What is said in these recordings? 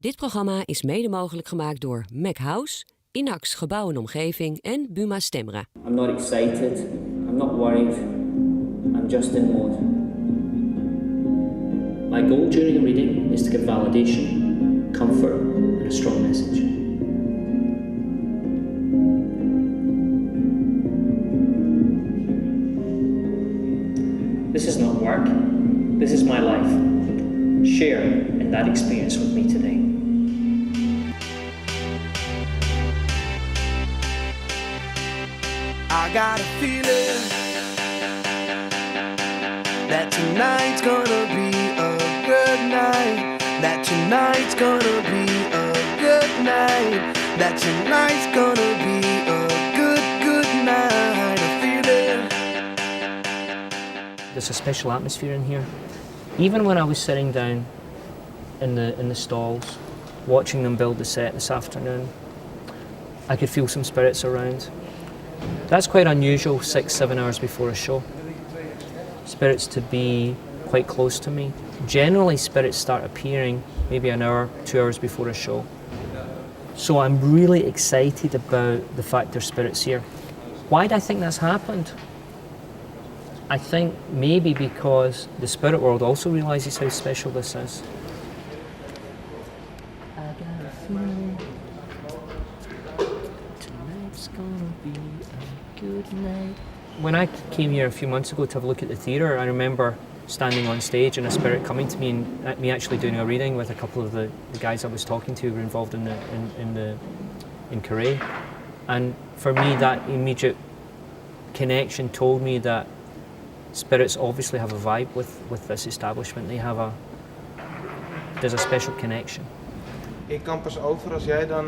Dit programma is mede mogelijk gemaakt door Mac House, Inax Gebouw en Omgeving en Buma Stemra. I'm not excited, I'm not worried, I'm just in mode. My goal during a reading is to give validation, comfort and a strong message. This is not work, this is my life. Share in that experience with me today. I got a feeling that tonight's gonna be a good night. That tonight's gonna be a good night. That tonight's gonna be a good night. I feel it. There's a special atmosphere in here. Even when I was sitting down in the stalls, watching them build the set this afternoon, I could feel some spirits around. That's quite unusual 6-7 hours before a show. Spirits to be quite close to me. Generally spirits start appearing maybe an hour, 2 hours before a show. So I'm really excited about the fact there's spirits here. Why do I think that's happened? I think maybe because the spirit world also realises how special this is. I got a feeling tonight's gonna be a good night. When I came here a few months ago to have a look at the theatre, I remember standing on stage and a spirit coming to me and me actually doing a reading with a couple of the guys I was talking to who were involved in Korea. And for me, that immediate connection told me that spirits obviously have a vibe with this establishment. There's a special connection. Ik kan pas over als jij dan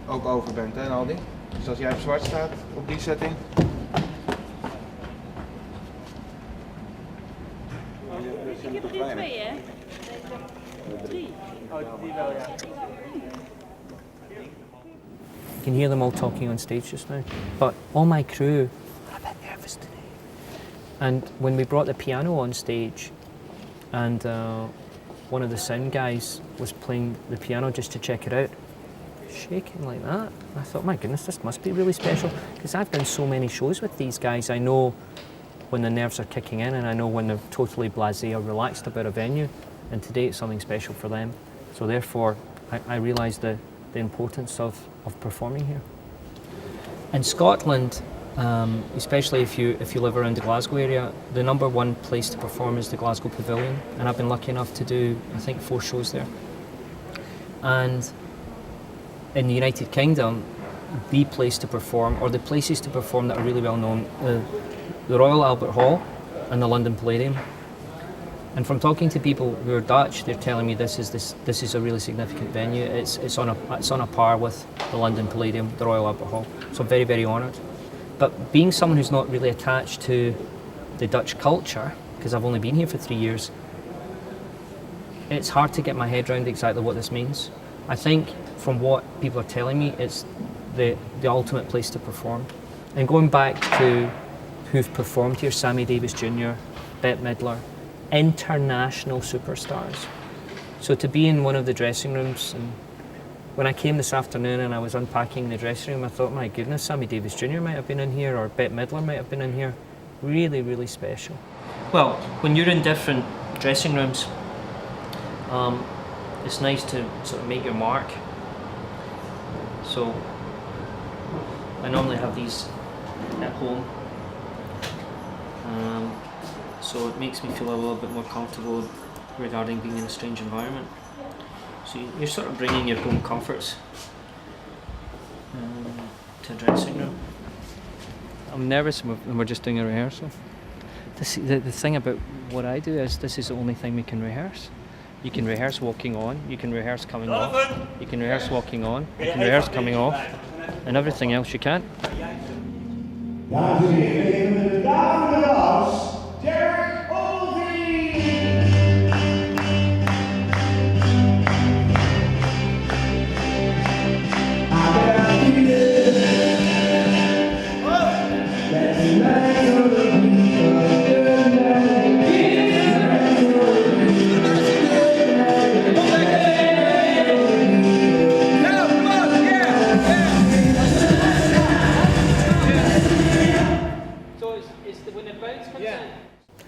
ook over bent, hè Aldi? Dus als jij op zwart staat op die setting. Ik heb er geen twee, hè? 3. Oh, die wel, ja. You can hear them all talking on stage just now. But all my crew are a bit nervous today. And when we brought the piano on stage, and one of the sound guys was playing the piano just to check it out, shaking like that, I thought, my goodness, this must be really special, because I've done so many shows with these guys. I know when the nerves are kicking in, and I know when they're totally blasé or relaxed about a venue, and today it's something special for them. So therefore, I realised the importance of performing here. In Scotland, especially if you live around the Glasgow area, the number one place to perform is the Glasgow Pavilion, and I've been lucky enough to do, I think, 4 shows there. And in the United Kingdom, the place to perform, or the places to perform that are really well known, the Royal Albert Hall and the London Palladium. And from talking to people who are Dutch, they're telling me this is a really significant venue. It's on a par with the London Palladium, the Royal Albert Hall. So I'm very, very honoured. But being someone who's not really attached to the Dutch culture, because I've only been here for 3 years, it's hard to get my head around exactly what this means. I think from what people are telling me, it's the ultimate place to perform. And going back to who've performed here, Sammy Davis Jr., Bette Midler, international superstars. So to be in one of the dressing rooms, and when I came this afternoon and I was unpacking the dressing room, I thought, my goodness, Sammy Davis Jr. might have been in here, or Bette Midler might have been in here. Really, really special. Well, when you're in different dressing rooms, it's nice to sort of make your mark. So I normally have these at home. So it makes me feel a little bit more comfortable regarding being in a strange environment. So you're sort of bringing your home comforts to a dressing room. I'm nervous when we're just doing a rehearsal. The thing about what I do is this is the only thing we can rehearse. You can rehearse walking on, you can rehearse coming off, you can rehearse walking on, you can rehearse coming off, and everything else you can't. Dames en heren, even met de dame van de as, Ogilve!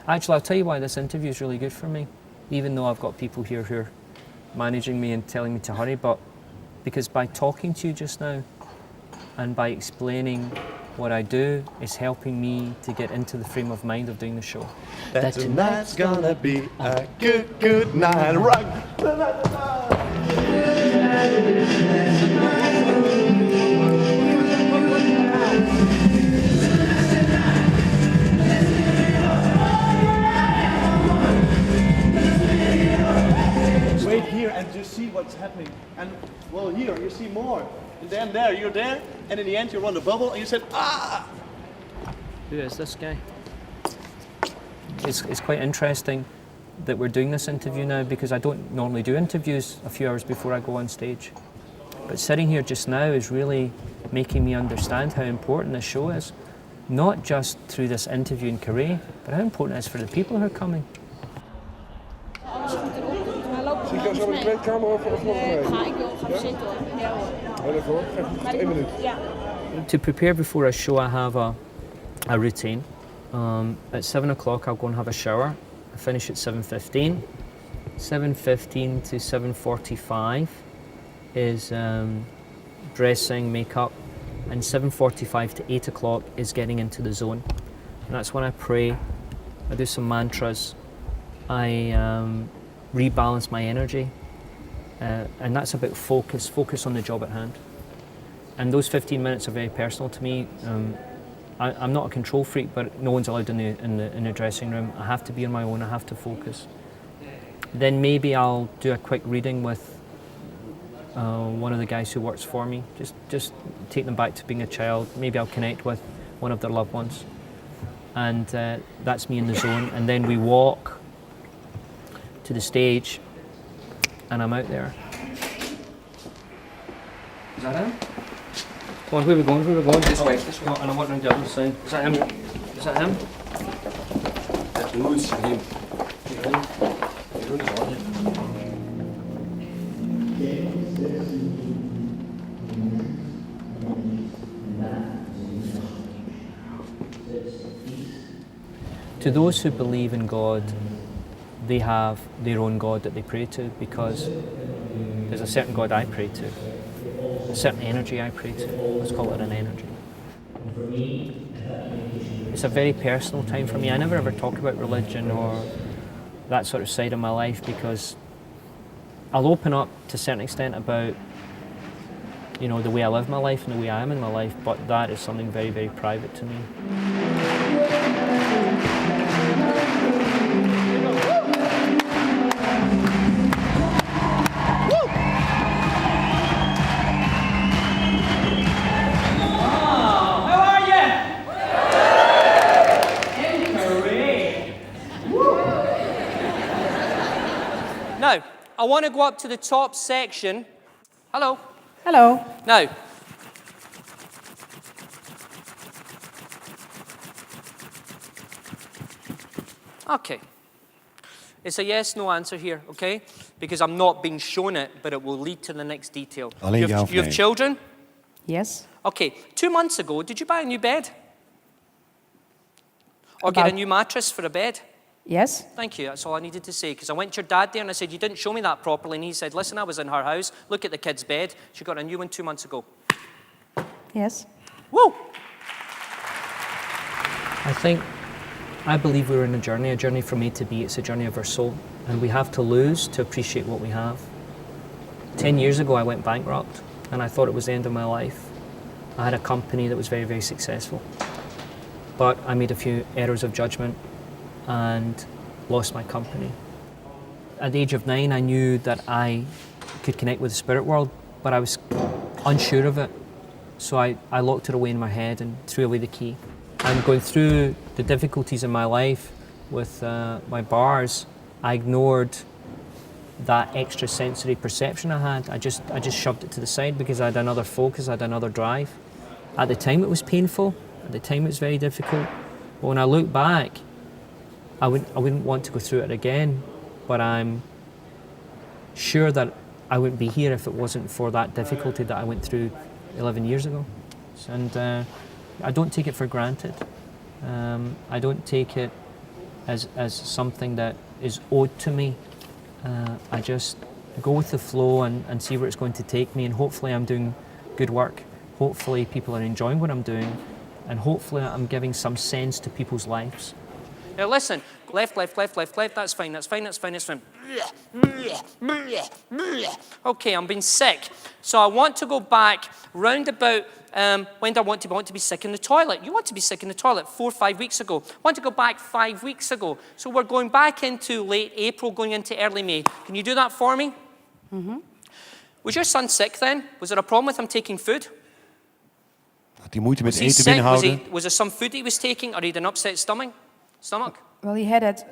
Actually, I'll tell you why this interview is really good for me, even though I've got people here who are managing me and telling me to hurry, but because by talking to you just now and by explaining what I do is helping me to get into the frame of mind of doing the show. That tonight's gonna be a good night. Rock. Wait here and just see what's happening. And well, here you see more. And then there, you're there, and in the end you run the bubble and you said, ah! Who is this guy? It's quite interesting that we're doing this interview now because I don't normally do interviews a few hours before I go on stage. But sitting here just now is really making me understand how important this show is. Not just through this interview in Carré, but how important it is for the people who are coming. Zie ik jou zo in de kleedkamer of nog mee? Ga ik wil gaan zitten hoor. Ja hoor. Even hoor, geef me 1 minuut. Ja. To prepare before a show, I have a routine. At 7 o'clock, I'll go and have a shower. I finish at 7:15. 7:15 to 7:45 is dressing, makeup, and 7:45 to 8 o'clock is getting into the zone. And that's when I pray, I do some mantras, I rebalance my energy, and that's about focus on the job at hand. And those 15 minutes are very personal to me. I'm not a control freak, but no one's allowed in the dressing room. I have to be on my own, I have to focus. Then maybe I'll do a quick reading with one of the guys who works for me, just take them back to being a child. Maybe I'll connect with one of their loved ones. And that's me in the zone. And then we walk to the stage, and I'm out there. Is that him? Come on, where are we going? Where are we going? This way. This way. And I want round the other side. Is that him? Is that him? Het moet zijn. To those who believe in God, they have their own God that they pray to, because there's a certain God I pray to, a certain energy I pray to. Let's call it an energy. It's a very personal time for me. I never ever talk about religion or that sort of side of my life because I'll open up to a certain extent about, you know, the way I live my life and the way I am in my life, but that is something very, very private to me. Now, I want to go up to the top section. Hello. Hello. Now, okay. It's a yes, no answer here, okay? Because I'm not being shown it, but it will lead to the next detail. Alleen ja of You have nee? children? Yes. Okay, 2 months ago, did you buy a new bed? Or get a new mattress for a bed? Yes. Thank you, that's all I needed to say, because I went to your dad there and I said, you didn't show me that properly, and he said, listen, I was in her house, look at the kid's bed, she got a new one 2 months ago. Yes. Woo! I believe we're in a journey from A to B. It's a journey of our soul, and we have to lose to appreciate what we have. 10 years ago, I went bankrupt, and I thought it was the end of my life. I had a company that was very, very successful, but I made a few errors of judgment and lost my company. At the age of 9, I knew that I could connect with the spirit world, but I was unsure of it. So I locked it away in my head and threw away the key. And going through the difficulties in my life with my bars, I ignored that extra sensory perception I had. I just shoved it to the side because I had another focus, I had another drive. At the time it was painful, at the time it was very difficult. But when I look back, I wouldn't want to go through it again, but I'm sure that I wouldn't be here if it wasn't for that difficulty that I went through 11 years ago. And I don't take it for granted. I don't take it as something that is owed to me. I just go with the flow and see where it's going to take me, and hopefully I'm doing good work. Hopefully people are enjoying what I'm doing, and hopefully I'm giving some sense to people's lives. Now listen, left, that's fine. Okay, I'm being sick. So I want to go back round about, when do I want to be sick in the toilet? You want to be sick in the toilet 4 or 5 weeks ago. I want to go back 5 weeks ago. So we're going back into late April, going into early May. Can you do that for me? Mm-hmm. Was your son sick then? Was there a problem with him taking food? Had hij moeite met Was he eten sick? binnenhouden? Was there some food he was taking, or he had an upset stomach? Well, he had it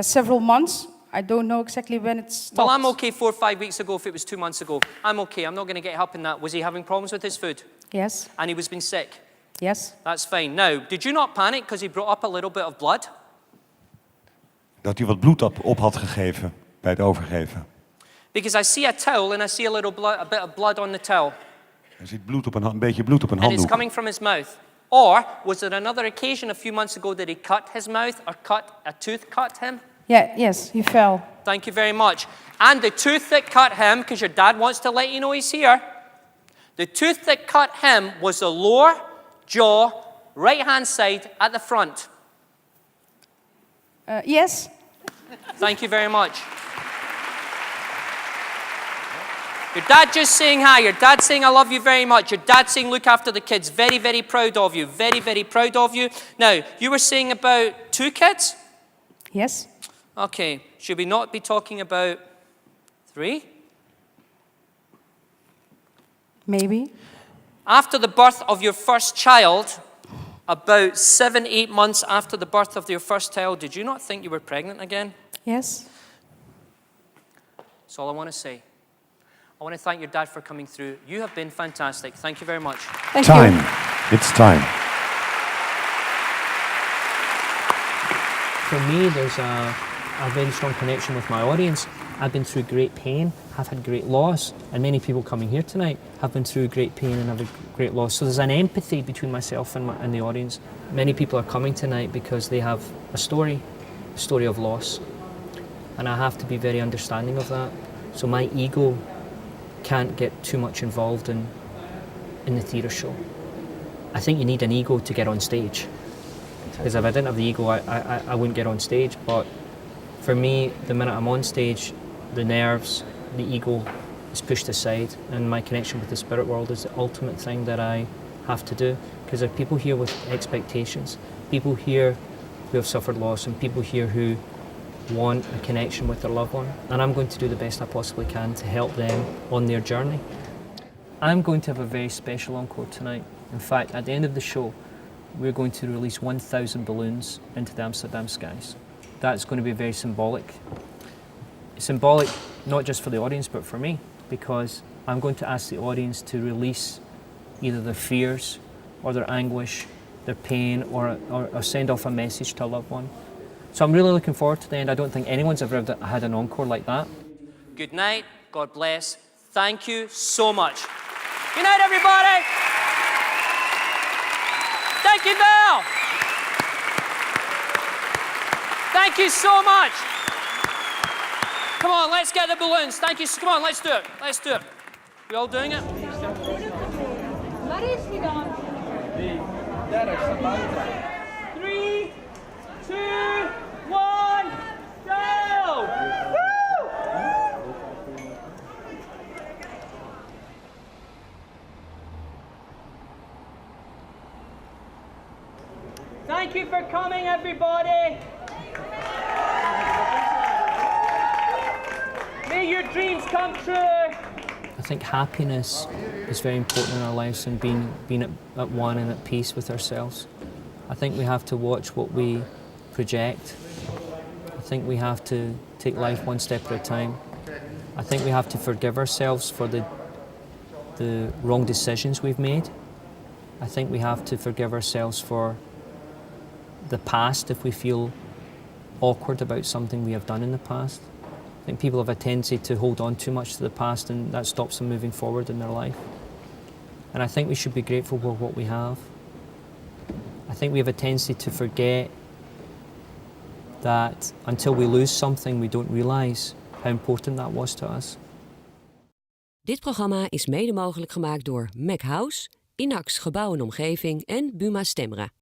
several months. I don't know exactly when it stopped. Well, I'm okay 4 or 5 weeks ago if it was 2 months ago. I'm okay. I'm not going to get help in that. Was he having problems with his food? Yes. And he was being sick? Yes. That's fine. Now, did you not panic because he brought up a little bit of blood? Dat hij wat bloed op had gegeven bij het overgeven. Because I see a towel and I see a bit of blood on the towel. Er zit bloed op een beetje bloed op een And it's handdoek. coming from his mouth. Or was there another occasion a few months ago that he cut his mouth or a tooth cut him? Yeah, yes, he fell. Thank you very much. And the tooth that cut him, because your dad wants to let you know he's here, the tooth that cut him was the lower jaw, right-hand side at the front. Yes. Thank you very much. Your dad just saying hi. Your dad saying I love you very much. Your dad saying look after the kids. Very, very proud of you. Very, very proud of you. Now, you were saying about 2 kids? Yes. Okay. Should we not be talking about 3? Maybe. After the birth of your first child, about 7, 8 months after the birth of your first child, did you not think you were pregnant again? Yes. That's all I want to say. I want to thank your dad for coming through. You have been fantastic. Thank you very much. Thank Time. you. It's time. For me, there's a very strong connection with my audience. I've been through great pain, have had great loss, and many people coming here tonight have been through great pain and have a great loss. So there's an empathy between myself and the audience. Many people are coming tonight because they have a story of loss. And I have to be very understanding of that. So my ego can't get too much involved in the theatre show. I think you need an ego to get on stage. Because if I didn't have the ego, I wouldn't get on stage. But for me, the minute I'm on stage, the nerves, the ego is pushed aside, and my connection with the spirit world is the ultimate thing that I have to do. Because there are people here with expectations, people here who have suffered loss, and people here who want a connection with their loved one, and I'm going to do the best I possibly can to help them on their journey. I'm going to have a very special encore tonight. In fact, at the end of the show, we're going to release 1,000 balloons into the Amsterdam skies. That's going to be very symbolic. Symbolic not just for the audience, but for me, because I'm going to ask the audience to release either their fears or their anguish, their pain, or send off a message to a loved one. So I'm really looking forward to the end. I don't think anyone's ever had an encore like that. Good night. God bless. Thank you so much. Good night, everybody. Thank you, Val. Thank you so much. Come on, let's get the balloons. Thank you. Come on, let's do it. Let's do it. We all doing it? Waar is die dan? Daar is de buiten. 3, 2, 1, go! Woo! Thank you for coming, everybody. May your dreams come true. I think happiness is very important in our lives, and being at one and at peace with ourselves. I think we have to watch what we project. I think we have to take life one step at a time. I think we have to forgive ourselves for the wrong decisions we've made. I think we have to forgive ourselves for the past if we feel awkward about something we have done in the past. I think people have a tendency to hold on too much to the past, and that stops them moving forward in their life. And I think we should be grateful for what we have. I think we have a tendency to forget that until we lose something, we don't realise how important that was to us. Dit programma is mede mogelijk gemaakt door Mac House, Inax Gebouw en Omgeving en Buma Stemra.